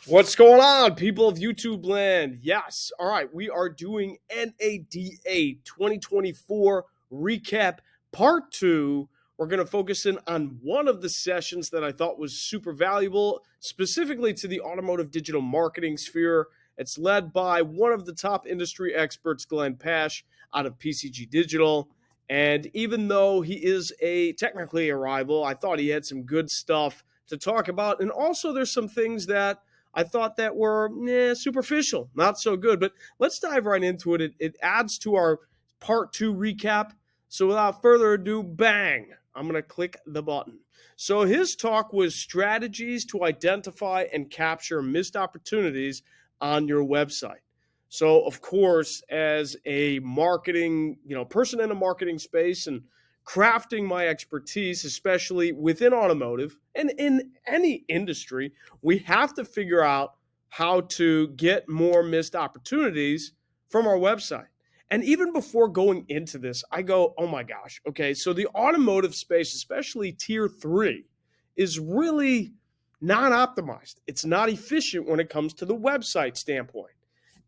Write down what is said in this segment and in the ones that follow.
What's going on, people of YouTube land? Yes. All right. We are doing NADA 2024 recap part two. We're going to focus in on one of the sessions that I thought was super valuable, specifically to the automotive digital marketing sphere. It's led by one of the top industry experts, Glenn Pash, out of PCG Digital. And even though he is technically a rival, I thought he had some good stuff to talk about. And also, there's some things that I thought that were superficial, not so good. But let's dive right into it. It adds to our part two recap. So without further ado, bang, I'm going to click the button. So his talk was strategies to identify and capture missed opportunities on your website. So of course, as a marketing, person in a marketing space and crafting my expertise, especially within automotive and in any industry, we have to figure out how to get more missed opportunities from our website. And even before going into this, I go, oh my gosh, okay, so the automotive space, especially tier three, is really not optimized. It's not efficient when it comes to the website standpoint.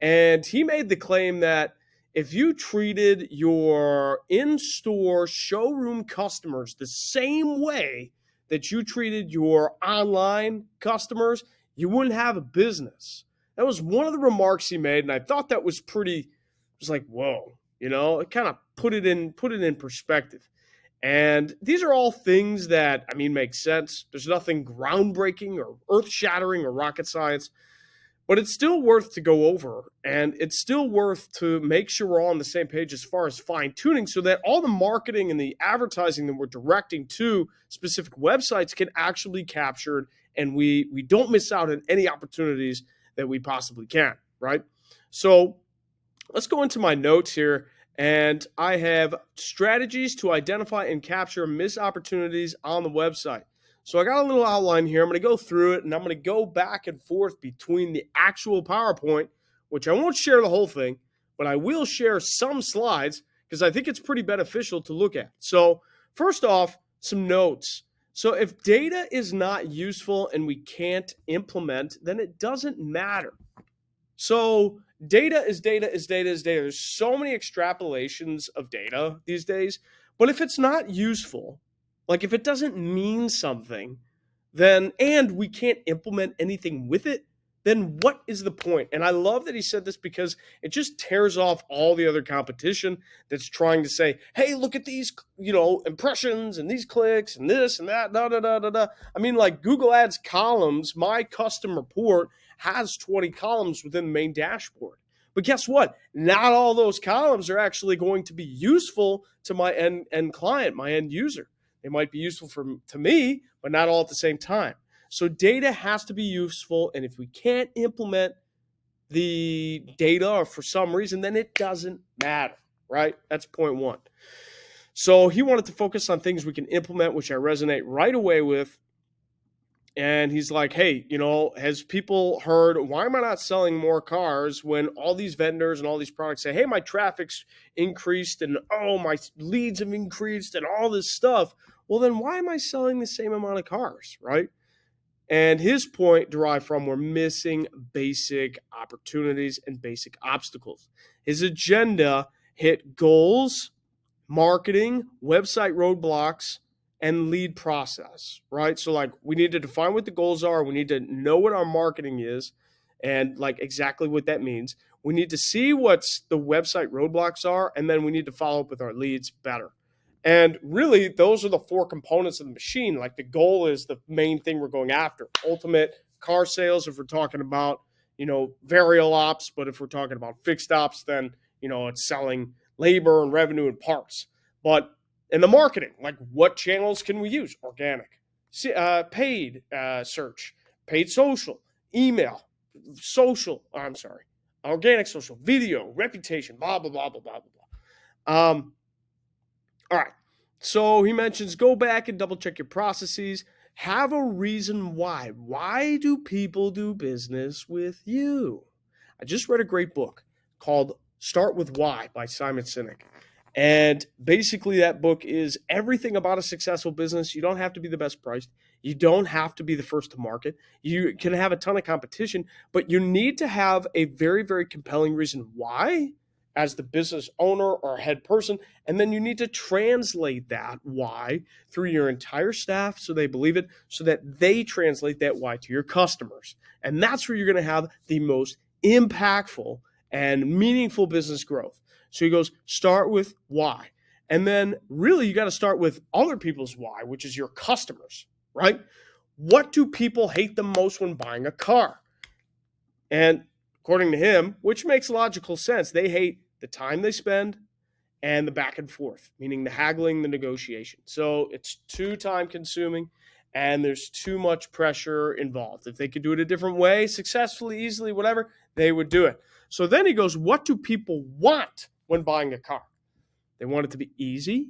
And he made the claim that if you treated your in-store showroom customers the same way that you treated your online customers, you wouldn't have a business. That was one of the remarks he made, and I thought that was pretty. It was like, whoa, it kind of put it in perspective. And these are all things that make sense. There's nothing groundbreaking or earth-shattering or rocket science. But it's still worth to go over, and it's still worth to make sure we're all on the same page as far as fine tuning so that all the marketing and the advertising that we're directing to specific websites can actually be captured, and we don't miss out on any opportunities that we possibly can, right? So let's go into my notes here, and I have strategies to identify and capture missed opportunities on the website. So I got a little outline here. I'm going to go through it, and I'm going to go back and forth between the actual PowerPoint, which I won't share the whole thing, but I will share some slides because I think it's pretty beneficial to look at. So first off, some notes. So if data is not useful and we can't implement, then it doesn't matter. So data is data is data is data. There's so many extrapolations of data these days, but if it's not useful, like if it doesn't mean something, then and we can't implement anything with it, then what is the point? And I love that he said this because it just tears off all the other competition that's trying to say, hey, look at these, impressions and these clicks and this and that, da da da da da. Like Google Ads columns, my custom report has 20 columns within the main dashboard. But guess what? Not all those columns are actually going to be useful to my end client, my end user. They might be useful to me, but not all at the same time. So data has to be useful, and if we can't implement the data or for some reason, then it doesn't matter, right? That's point one. So he wanted to focus on things we can implement, which I resonate right away with. And he's like, hey, has people heard, why am I not selling more cars when all these vendors and all these products say, hey, my traffic's increased and my leads have increased and all this stuff? Well, then why am I selling the same amount of cars, right? And his point derived from we're missing basic opportunities and basic obstacles. His agenda hit goals, marketing, website roadblocks, and lead process, right? So like we need to define what the goals are. We need to know what our marketing is and like exactly what that means. We need to see what's the website roadblocks are, and then we need to follow up with our leads better. And really, those are the four components of the machine. Like the goal is the main thing we're going after. Ultimate car sales, if we're talking about, variable ops, but if we're talking about fixed ops, then, it's selling labor and revenue and parts. But in the marketing, like what channels can we use? Organic, paid search, paid social, email, organic social, video, reputation, blah, blah, blah, blah, blah, blah. All right. So he mentions go back and double check your processes. Have a reason why. Why do people do business with you? I just read a great book called Start With Why by Simon Sinek. And basically that book is everything about a successful business. You don't have to be the best priced. You don't have to be the first to market. You can have a ton of competition, but you need to have a very, very compelling reason why as the business owner or head person. And then you need to translate that why through your entire staff so they believe it, so that they translate that why to your customers. And that's where you're going to have the most impactful and meaningful business growth. So he goes, start with why. And then really you got to start with other people's why, which is your customers, right? What do people hate the most when buying a car? And according to him, which makes logical sense, they hate the time they spend and the back and forth, meaning the haggling, the negotiation. So it's too time consuming and there's too much pressure involved. If they could do it a different way, successfully, easily, whatever, they would do it. So then he goes, what do people want when buying a car? They want it to be easy.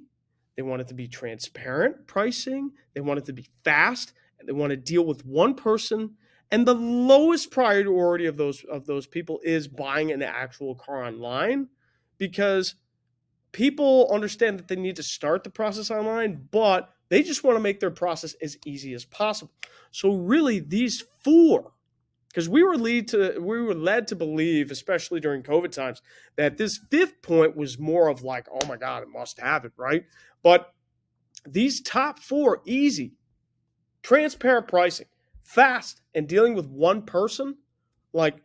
They want it to be transparent pricing. They want it to be fast. And they want to deal with one person. And the lowest priority of those people is buying an actual car online, because people understand that they need to start the process online, but they just want to make their process as easy as possible. So really these four, because we were led to believe, especially during COVID times, that this fifth point was more of like, oh my God, it must have it, right? But these top four, easy, transparent pricing, fast, and dealing with one person, like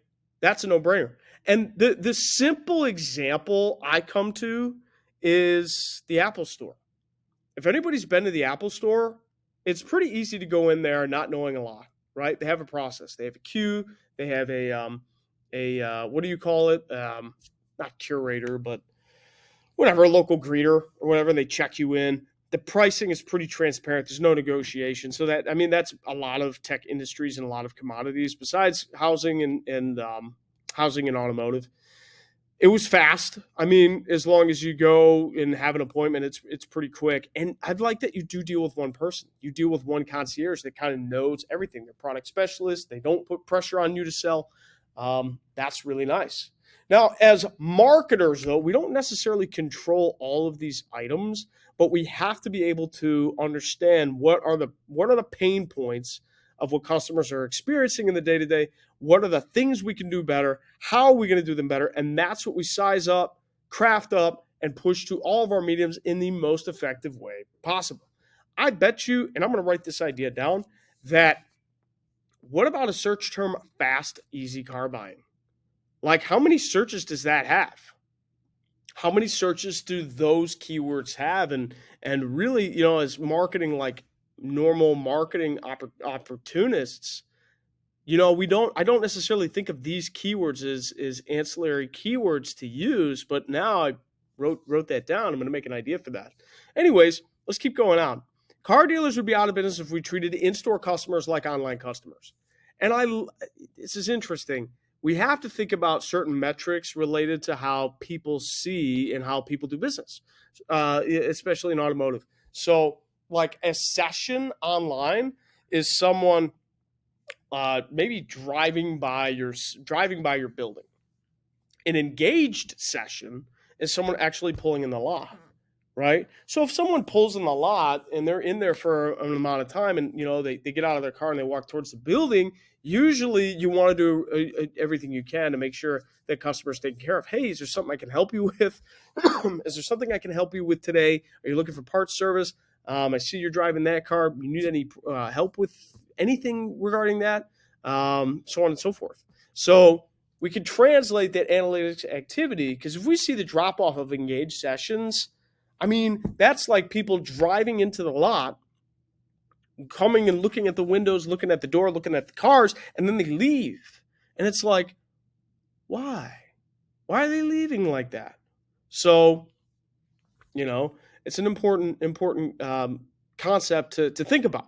that's a no-brainer. And the simple example I come to is the Apple Store. If anybody's been to the Apple Store, it's pretty easy to go in there not knowing a lot, right? They have a process. They have a queue. They have a what do you call it? Not curator, but whatever, a local greeter or whatever. And they check you in. The pricing is pretty transparent. There's no negotiation. So that, I mean, that's a lot of tech industries and a lot of commodities besides housing and housing and automotive. It was fast. I mean, as long as you go and have an appointment, it's pretty quick. And I'd like that you do deal with one person. You deal with one concierge that kind of knows everything. They're product specialists. They don't put pressure on you to sell. That's really nice. Now, as marketers, though, we don't necessarily control all of these items, but we have to be able to understand what are the pain points of what customers are experiencing in the day-to-day. What are the things we can do better? How are we going to do them better? And that's what we size up, craft up, and push to all of our mediums in the most effective way possible. I bet you, and I'm going to write this idea down, that what about a search term, fast, easy car buying? Like, how many searches does that have? How many searches do those keywords have? And really, as marketing, like normal marketing opportunists, I don't necessarily think of these keywords as ancillary keywords to use, but now I wrote that down. I'm going to make an idea for that. Anyways, let's keep going on. Car dealers would be out of business if we treated in-store customers like online customers. And this is interesting. We have to think about certain metrics related to how people see and how people do business, especially in automotive. So like a session online is someone maybe driving by your building. An engaged session is someone actually pulling in the lot, right? So if someone pulls in the lot and they're in there for an amount of time and they get out of their car and they walk towards the building, usually you want to do everything you can to make sure that customers taken care of. Hey, is there something I can help you with? Is there something I can help you with today? Are you looking for parts service? I see you're driving that car. You need any help with anything regarding that? So on and so forth. So we can translate that analytics activity, because if we see the drop off of engaged sessions, I mean, that's like people driving into the lot, coming and looking at the windows, looking at the door, looking at the cars, and then they leave. And it's like, why? Why are they leaving like that? So, it's an important concept to think about.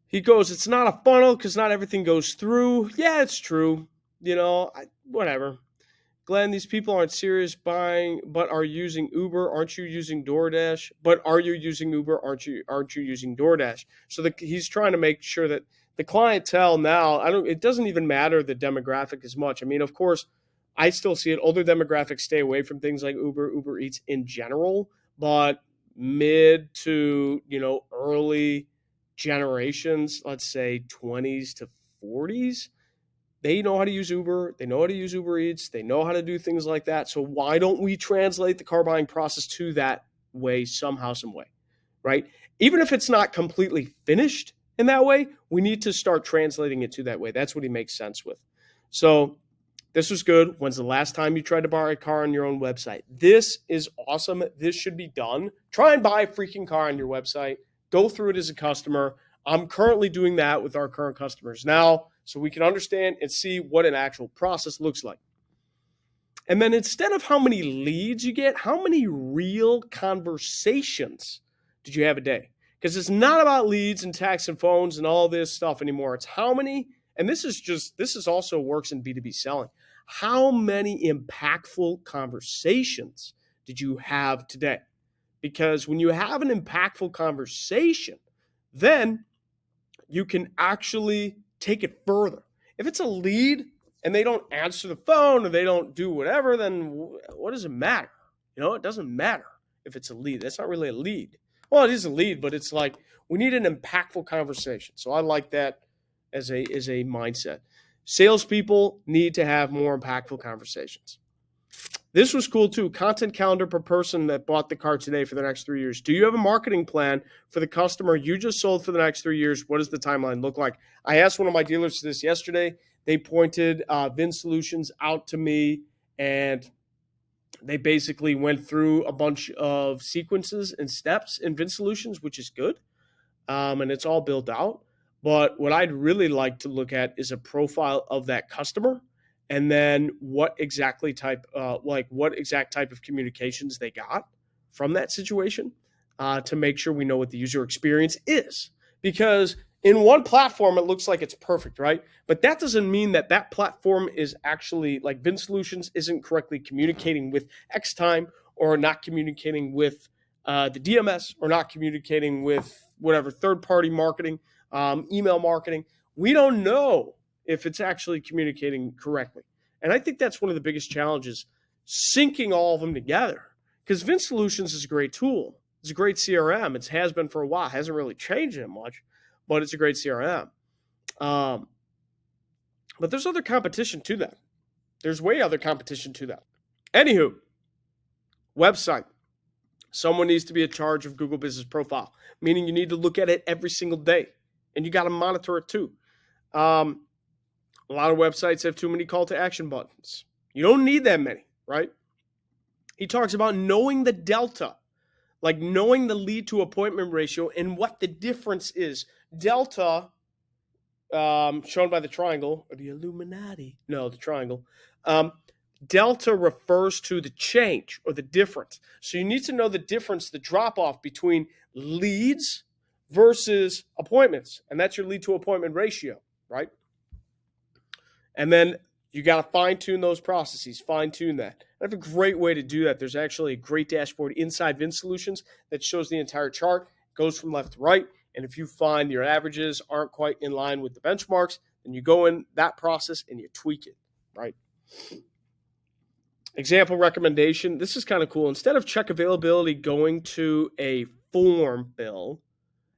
He goes, it's not a funnel because not everything goes through. Yeah, it's true. Whatever. Glenn, these people aren't serious buying, but are using Uber. Aren't you using DoorDash? But are you using Uber? Aren't you using DoorDash? So he's trying to make sure that the clientele now, it doesn't even matter the demographic as much. I mean, of course, I still see it. Older demographics stay away from things like Uber Eats in general, but mid to, early generations, let's say 20s to 40s, they know how to use Uber. They know how to use Uber Eats. They know how to do things like that. So why don't we translate the car buying process to that way somehow, some way, right? Even if it's not completely finished in that way, we need to start translating it to that way. That's what he makes sense with. So this was good. When's the last time you tried to buy a car on your own website? This is awesome. This should be done. Try and buy a freaking car on your website. Go through it as a customer. I'm currently doing that with our current customers now so we can understand and see what an actual process looks like. And then instead of how many leads you get, how many real conversations did you have a day? Because it's not about leads and texts and phones and all this stuff anymore. It's how many, and this is also works in B2B selling. How many impactful conversations did you have today? Because when you have an impactful conversation, then you can actually take it further. If it's a lead and they don't answer the phone or they don't do whatever, then what does it matter? It doesn't matter if it's a lead. That's not really a lead. Well, it is a lead, but it's like we need an impactful conversation. So I like that as a mindset. Salespeople need to have more impactful conversations. This was cool too. Content calendar per person that bought the car today for the next 3 years. Do you have a marketing plan for the customer you just sold for the next 3 years? What does the timeline look like? I asked one of my dealers this yesterday. They pointed Vin Solutions out to me, and they basically went through a bunch of sequences and steps in Vin Solutions, which is good. And it's all built out. But what I'd really like to look at is a profile of that customer, and then what exact type of communications they got from that situation to make sure we know what the user experience is. Because in one platform, it looks like it's perfect, right? But that doesn't mean that platform is actually, like Vin Solutions isn't correctly communicating with Xtime, or not communicating with the DMS, or not communicating with whatever third-party marketing, email marketing. We don't know if it's actually communicating correctly. And I think that's one of the biggest challenges, syncing all of them together. Because Vin Solutions is a great tool. It's a great CRM. It has been for a while. It hasn't really changed that much, but it's a great CRM. But there's other competition to that. There's way other competition to that. Anywho, website. Someone needs to be in charge of Google Business Profile, meaning you need to look at it every single day, and you got to monitor it too. A lot of websites have too many call to action buttons. You don't need that many, right? He talks about knowing the delta, like knowing the lead to appointment ratio and what the difference is. Delta, shown by the triangle, or the Illuminati. No, the triangle. Delta refers to the change or the difference. So you need to know the difference, the drop off between leads versus appointments. And that's your lead to appointment ratio, right? And then you got to fine tune those processes, fine tune that. I have a great way to do that. There's actually a great dashboard inside Vin Solutions that shows the entire chart, goes from left to right. And if you find your averages aren't quite in line with the benchmarks, then you go in that process and you tweak it, right? Example recommendation. This is kind of cool. Instead of check availability going to a form bill,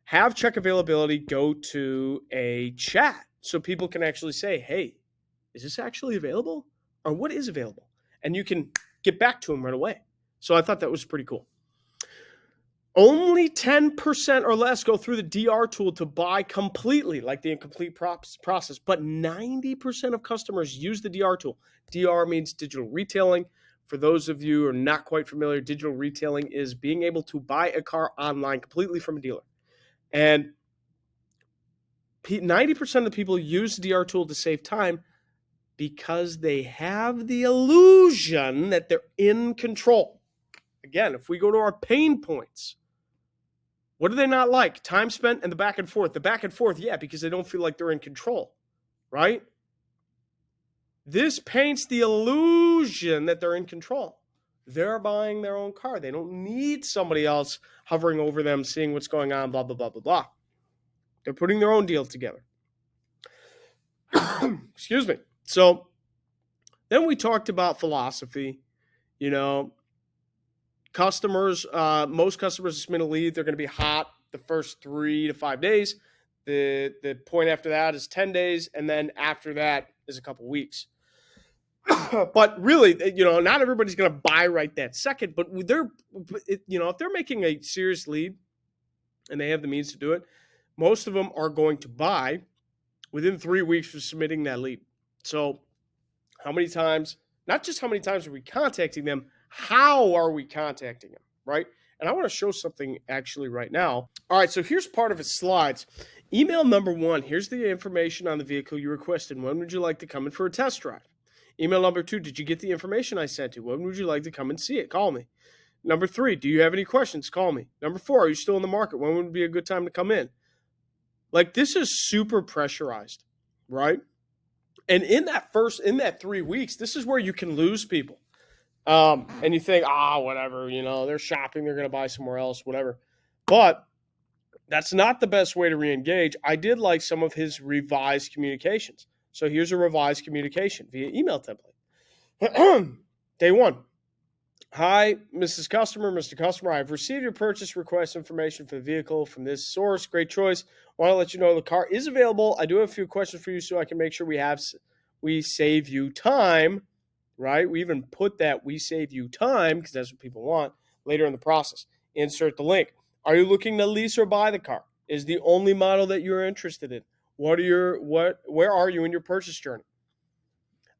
have check availability go to a chat so people can actually say, hey, is this actually available? Or what is available? And you can get back to them right away. So I thought that was pretty cool. Only 10% or less go through the DR tool to buy completely, like the incomplete process, but 90% of customers use the DR tool. DR means digital retailing. For those of you who are not quite familiar, digital retailing is being able to buy a car online completely from a dealer. And 90% of the people use the DR tool to save time because they have the illusion that they're in control. Again, if we go to our pain points, what do they not like? Time spent and the back and forth. The back and forth, yeah, because they don't feel like they're in control, right? This paints the illusion that they're in control. They're buying their own car. They don't need somebody else hovering over them, seeing what's going on, blah, blah, blah, blah, blah. They're putting their own deal together. Excuse me. So then we talked about philosophy. Customers, most customers that submit a lead, they're going to be hot the first 3 to 5 days. The point after that is 10 days, and then after that is a couple weeks. But really, not everybody's going to buy right that second. But if they're making a serious lead and they have the means to do it, most of them are going to buy within 3 weeks of submitting that lead. So, how many times? Not just how many times are we contacting them, how are we contacting them, right? And I want to show something actually right now. All right, so here's part of his slides. Email number 1, here's the information on the vehicle you requested. When would you like to come in for a test drive? Email number 2, did you get the information I sent you? When would you like to come and see it? Call me. Number 3, do you have any questions? Call me. Number 4, are you still in the market? When would be a good time to come in? Like, this is super pressurized, right? And in that 3 weeks, this is where you can lose people. And you think, whatever, they're shopping, they're going to buy somewhere else, whatever. But that's not the best way to re-engage. I did like some of his revised communications. So here's a revised communication via email template. Day 1. Hi, Mrs. Customer, Mr. Customer. I've received your purchase request information for the vehicle from this source. Great choice. Want to let you know the car is available. I do have a few questions for you so I can make sure we save you time, right? We even put that we save you time because that's what people want later in the process. Insert the link. Are you looking to lease or buy the car? Is the only model that you're interested in? Where are you in your purchase journey?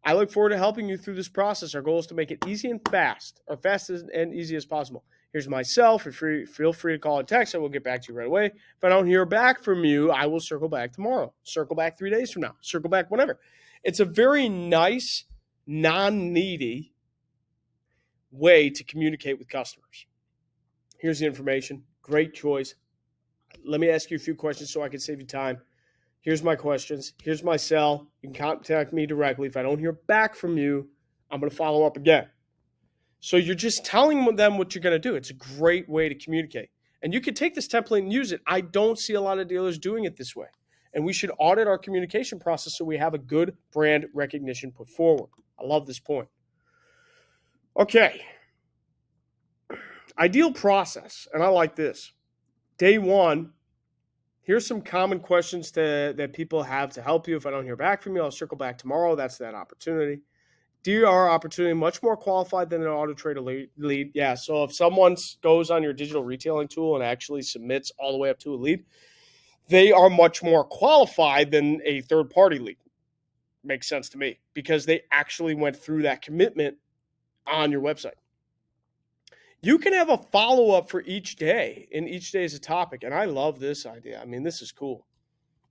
I look forward to helping you through this process. Our goal is to make it easy and fast, or fast and easy as possible. Here's my cell. Feel free to call and text. I will get back to you right away. If I don't hear back from you, I will circle back tomorrow. Circle back 3 days from now. Circle back whenever. It's a very nice, non-needy way to communicate with customers. Here's the information. Great choice. Let me ask you a few questions so I can save you time. Here's my questions. Here's my cell. You can contact me directly. If I don't hear back from you, I'm going to follow up again. So you're just telling them what you're going to do. It's a great way to communicate. And you can take this template and use it. I don't see a lot of dealers doing it this way. And we should audit our communication process so we have a good brand recognition put forward. I love this point. Okay. Ideal process. And I like this. Day 1. Here's some common questions that people have to help you. If I don't hear back from you, I'll circle back tomorrow. That's that opportunity. DR opportunity, much more qualified than an auto trader lead. Yeah, so if someone goes on your digital retailing tool and actually submits all the way up to a lead, they are much more qualified than a third-party lead. Makes sense to me because they actually went through that commitment on your website. You can have a follow-up for each day, and each day is a topic, and I love this idea. I mean, this is cool.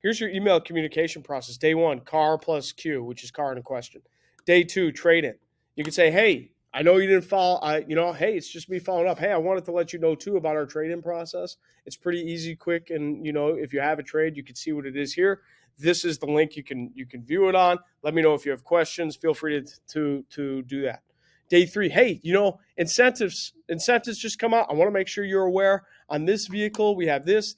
Here's your email communication process. Day 1, car plus Q, which is car in question. Day 2, trade-in. You can say, hey, I know you didn't follow, hey, it's just me following up. Hey, I wanted to let you know, too, about our trade-in process. It's pretty easy, quick, and, if you have a trade, you can see what it is here. This is the link you can view it on. Let me know if you have questions. Feel free to do that. Day 3, hey, incentives just come out. I want to make sure you're aware. On this vehicle, we have this.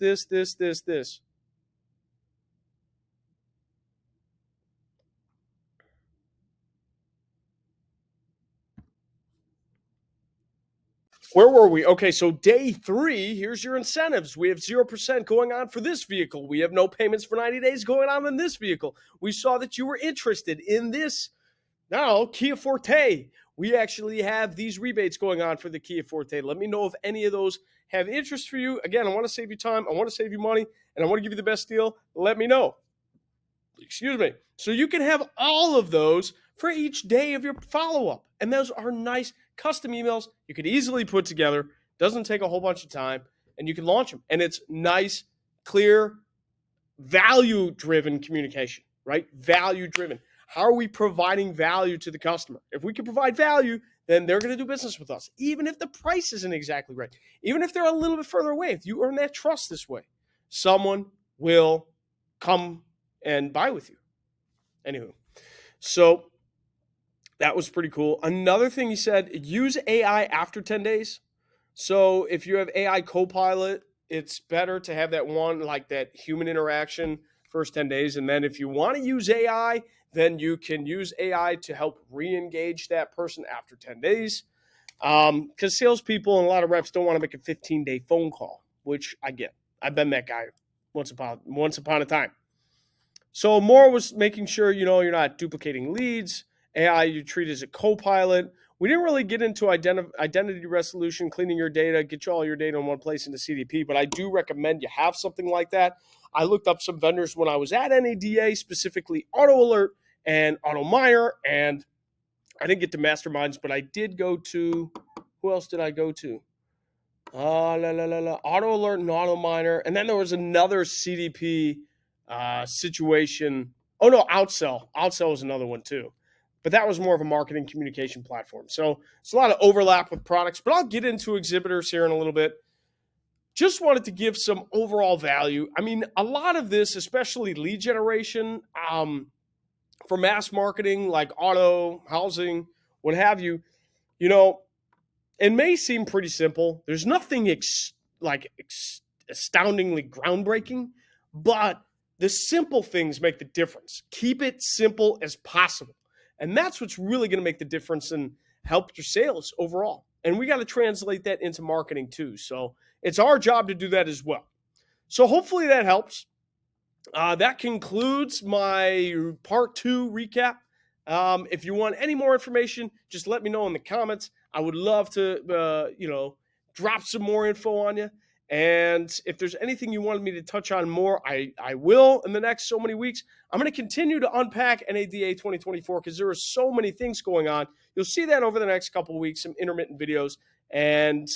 Where were we? Okay, so day 3, here's your incentives. We have 0% going on for this vehicle. We have no payments for 90 days going on in this vehicle. We saw that you were interested in this. Now, Kia Forte. We actually have these rebates going on for the Kia Forte. Let me know if any of those have interest for you. Again, I want to save you time. I want to save you money, and I want to give you the best deal. Let me know. Excuse me. So you can have all of those for each day of your follow-up. And those are nice custom emails you could easily put together. Doesn't take a whole bunch of time, and you can launch them. And it's nice, clear, value-driven communication, right? Value-driven. How are we providing value to the customer? If we can provide value, then they're going to do business with us, even if the price isn't exactly right. Even if they're a little bit further away, if you earn that trust this way, someone will come and buy with you. Anywho, so that was pretty cool. Another thing he said, use AI after 10 days. So if you have AI Copilot, it's better to have that one, like that human interaction first 10 days. And then if you want to use AI, then you can use AI to help re-engage that person after 10 days. Because salespeople and a lot of reps don't want to make a 15-day phone call, which I get. I've been that guy once upon a time. So more was making sure, you're not duplicating leads. AI you treat as a co-pilot. We didn't really get into identity resolution, cleaning your data, get you all your data in one place in the CDP, but I do recommend you have something like that. I looked up some vendors when I was at NADA, specifically Auto Alert and Auto Miner, and I didn't get to Masterminds, but I did go to, who else did I go to? Auto Alert and Auto Miner. And then there was another CDP situation. Oh, no, Outsell. Outsell was another one too. But that was more of a marketing communication platform. So it's a lot of overlap with products, but I'll get into exhibitors here in a little bit. Just wanted to give some overall value. I mean, a lot of this, especially lead generation, for mass marketing like auto, housing, what have you, it may seem pretty simple. There's nothing astoundingly groundbreaking, but the simple things make the difference. Keep it simple as possible. And that's what's really going to make the difference and help your sales overall. And we got to translate that into marketing too. So it's our job to do that as well. So hopefully that helps. That concludes my part 2 recap. If you want any more information, just let me know in the comments. I would love to, drop some more info on you. And if there's anything you wanted me to touch on more, I will in the next so many weeks. I'm going to continue to unpack NADA 2024 because there are so many things going on. You'll see that over the next couple of weeks, some intermittent videos. And,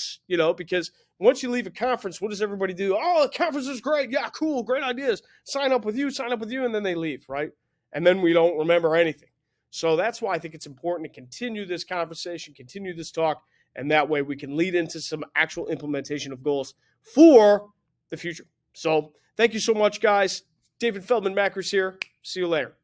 because once you leave a conference, what does everybody do? Oh, the conference is great. Yeah, cool. Great ideas. Sign up with you. And then they leave, right? And then we don't remember anything. So that's why I think it's important to continue this conversation, continue this talk, and that way we can lead into some actual implementation of goals for the future. So thank you so much, guys. David Feldman-Makrias here. See you later.